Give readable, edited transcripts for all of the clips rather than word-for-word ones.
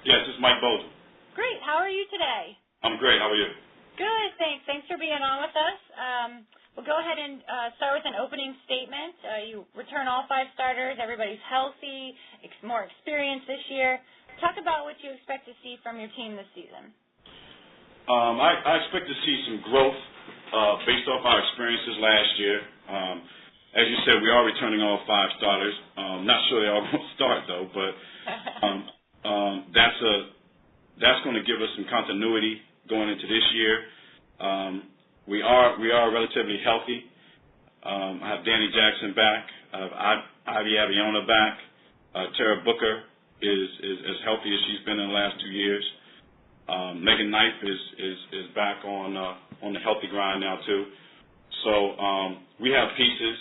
Yes, this is Mike Bozeman. Great. How are you today? I'm great. How are you? Good, thanks. Thanks for being on with us. We'll go ahead and start with an opening statement. You return all 5 starters. Everybody's healthy, more experience this year. Talk about what you expect to see from your team this season. I expect to see some growth based off our experiences last year. As you said, we are returning all 5 starters. Not sure they all going to start, though, but that's going to give us some continuity going into this year. We are relatively healthy. I have Danny Jackson back. I have Ivy Aviona back. Tara Booker is as healthy as she's been in the last 2 years. Megan Knife is back on the healthy grind now too. So we have pieces.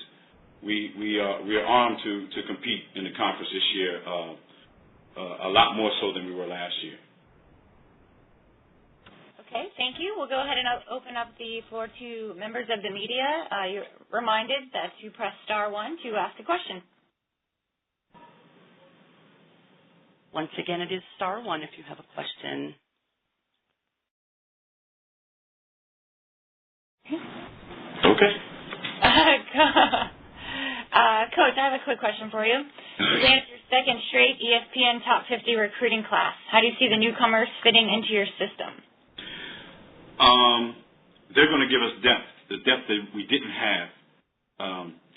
We are armed to compete in the conference this year, a lot more so than we were last year. Okay, thank you. We'll go ahead and open up the floor to members of the media. You're reminded that you press *1 to ask a question. Once again, it is *1 if you have a question. Okay. Coach, I have a quick question for you. You ran your second straight ESPN Top 50 recruiting class. How do you see the newcomers fitting into your system? They're going to give us depth, the depth that we didn't have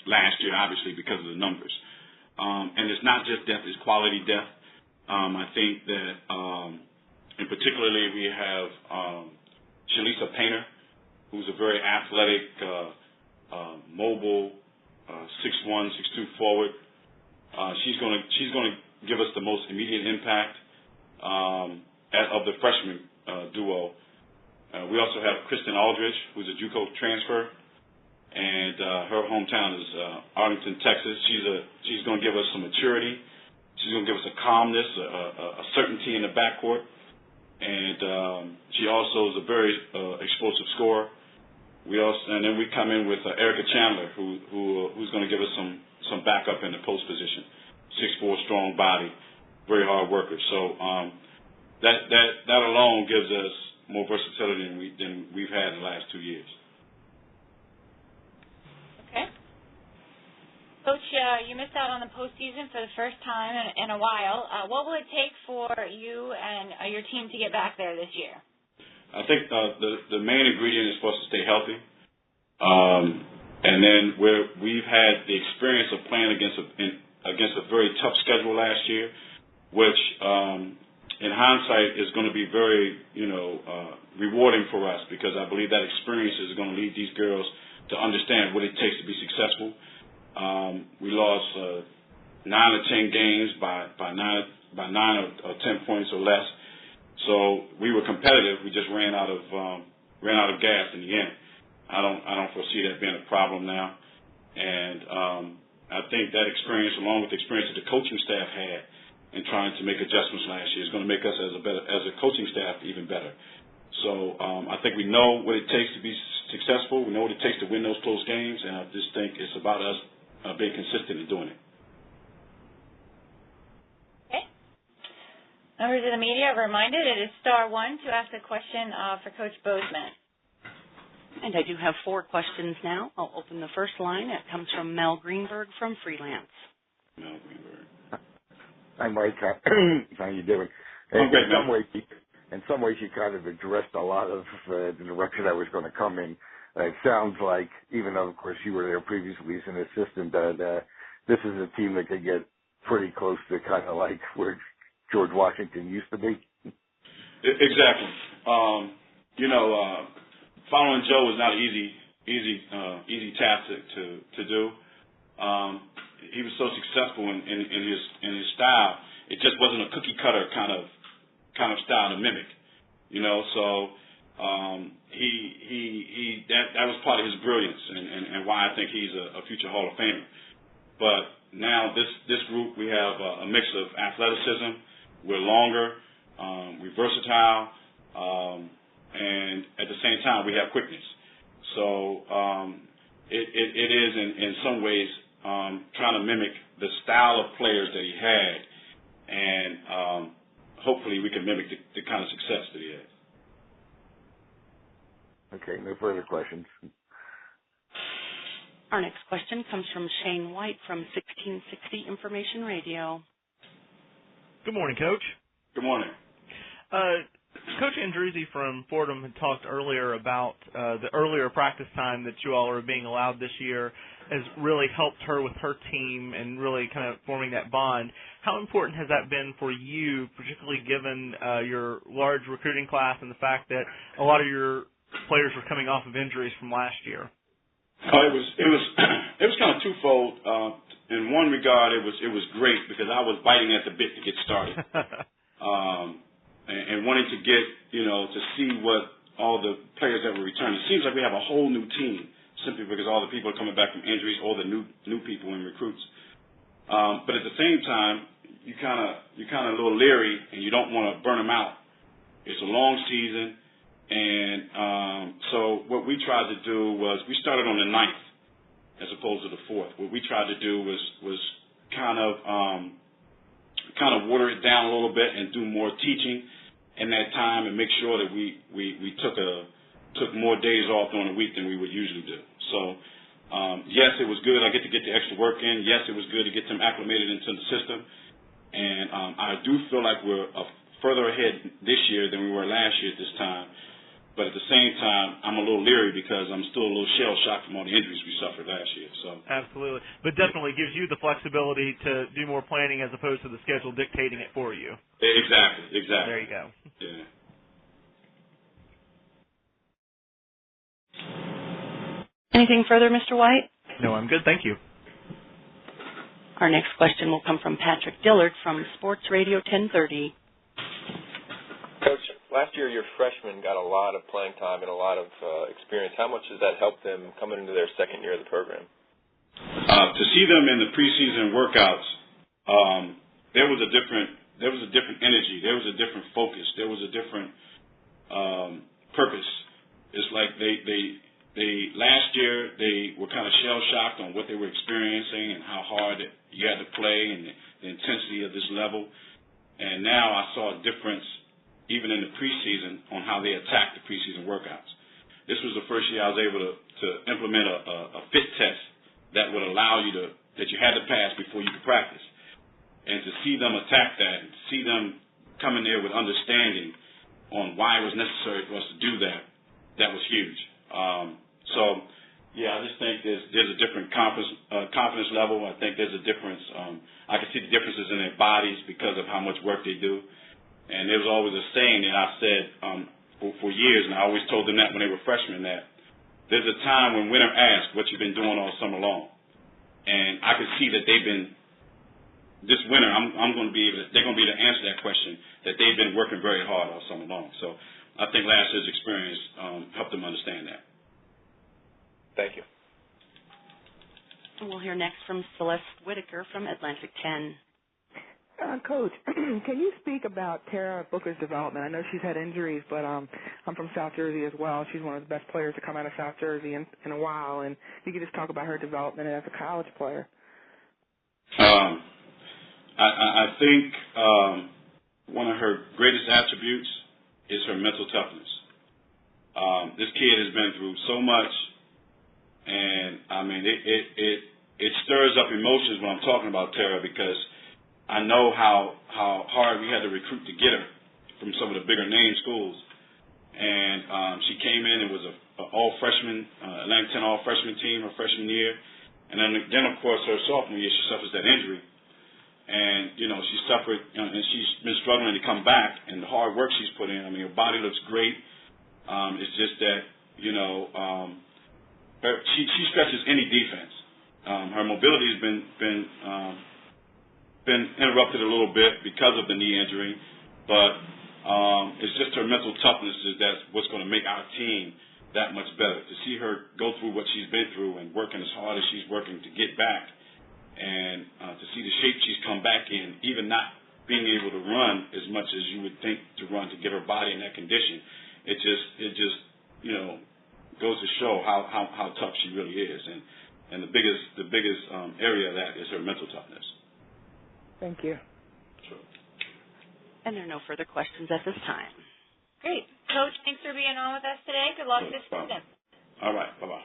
last year, obviously, because of the numbers. And it's not just depth, it's quality depth. I think that, and particularly we have Shalisa Painter, who's a very athletic, mobile, 6'1", 6'2" forward. She's going to give us the most immediate impact of the freshman duo. We also have Kristen Aldridge, who's a JUCO transfer, and her hometown is Arlington, Texas. She's going to give us some maturity. She's going to give us a calmness, a certainty in the backcourt, and she also is a very explosive scorer. And then we come in with Erica Chandler, who's going to give us some backup in the post position. 6'4", strong body, very hard worker. So that alone gives us more versatility than we've had in the last 2 years. Okay. Coach, you missed out on the postseason for the first time in a while. What will it take for you and your team to get back there this year? I think the main ingredient is for us to stay healthy. And then we've had the experience of playing against a very tough schedule last year, which in hindsight is going to be very, rewarding for us, because I believe that experience is going to lead these girls to understand what it takes to be successful. We lost 9 or 10 games by 9 or 10 points or less. So we were competitive. We just ran out of gas in the end. I don't foresee that being a problem now, and I think that experience, along with the experience that the coaching staff had in trying to make adjustments last year, is going to make us as a coaching staff even better. So I think we know what it takes to be successful. We know what it takes to win those close games, and I just think it's about us being consistent in doing it. Members of the media are reminded it is *1 to ask a question for Coach Bozeman. And I do have 4 questions now. I'll open the first line. It comes from Mel Greenberg from Freelance. Mel Greenberg. Hi, Mike. How you doing? I'm great, Mel. In some ways, you kind of addressed a lot of the direction I was going to come in. It sounds like, even though, of course, you were there previously as an assistant, that this is a team that could get pretty close to kind of like where George Washington used to be. Exactly. Following Joe was not an easy task to do. He was so successful in his style. It just wasn't a cookie cutter kind of style to mimic. So that was part of his brilliance and why I think he's a future Hall of Famer. But now this group, we have a mix of athleticism. We're longer, we're versatile, and at the same time we have quickness. So it is in some ways trying to mimic the style of players that he had, and hopefully we can mimic the kind of success that he had. Okay, no further questions. Our next question comes from Shane White from 1660 Information Radio. Good morning, Coach. Good morning. Coach Andruzzi from Fordham had talked earlier about the earlier practice time that you all are being allowed this year has really helped her with her team and really kind of forming that bond. How important has that been for you, particularly given your large recruiting class and the fact that a lot of your players were coming off of injuries from last year? It was kind of twofold. In one regard, it was great because I was biting at the bit to get started, and wanting to get to see what all the players that were returning. It seems like we have a whole new team simply because all the people are coming back from injuries, all the new people and recruits. But at the same time, you're kind of a little leery, and you don't want to burn them out. It's a long season. And so what we tried to do was we started on the 9th as opposed to the 4th. What we tried to do was kind of water it down a little bit and do more teaching in that time and make sure that we took more days off during the week than we would usually do. So yes, it was good. I get the extra work in. Yes, it was good to get them acclimated into the system. And I do feel like we're further ahead this year than we were last year at this time. But at the same time, I'm a little leery because I'm still a little shell-shocked from all the injuries we suffered last year. So absolutely. But definitely gives you the flexibility to do more planning as opposed to the schedule dictating it for you. Exactly. There you go. Yeah. Anything further, Mr. White? No, I'm good. Thank you. Our next question will come from Patrick Dillard from Sports Radio 1030. Coach, last year your freshmen got a lot of playing time and a lot of experience. How much does that help them coming into their second year of the program? To see them in the preseason workouts, there was a different energy. There was a different focus. There was a different purpose. It's like they last year they were kind of shell shocked on what they were experiencing and how hard you had to play and the intensity of this level. And now I saw a difference even in the preseason on how they attacked the preseason workouts. This was the first year I was able to implement a fit test that would allow you that you had to pass before you could practice. And to see them attack that, and to see them come in there with understanding on why it was necessary for us to do that, that was huge. So, yeah, I just think there's a different confidence level. I think there's a difference. I can see the differences in their bodies because of how much work they do. And there was always a saying that I said for years, and I always told them that when they were freshmen, that there's a time when winter asks what you've been doing all summer long. And I could see that they've been, this winter, they're going to be able to answer that question, that they've been working very hard all summer long. So I think last year's experience helped them understand that. Thank you. And we'll hear next from Celeste Whitaker from Atlantic 10. Coach, can you speak about Tara Booker's development? I know she's had injuries, but I'm from South Jersey as well. She's one of the best players to come out of South Jersey in a while, and you could just talk about her development as a college player. I think one of her greatest attributes is her mental toughness. This kid has been through so much, and I mean it stirs up emotions when I'm talking about Tara because I know how hard we had to recruit to get her from some of the bigger name schools. And she came in and was an all-freshman, Atlantic 10 all-freshman team her freshman year. And then, of course, her sophomore year, she suffers that injury. And, she suffered, and she's been struggling to come back. And the hard work she's put in, I mean, her body looks great. It's just that, she stretches any defense. Her mobility has been interrupted a little bit because of the knee injury, but it's just her mental toughness that's what's going to make our team that much better. To see her go through what she's been through and working as hard as she's working to get back, and to see the shape she's come back in, even not being able to run as much as you would think to run to get her body in that condition, it just goes to show how tough she really is, and the biggest area of that is her mental toughness. Thank you. Sure. And there are no further questions at this time. Great. Coach, thanks for being on with us today. Good luck this season. All right. Bye-bye.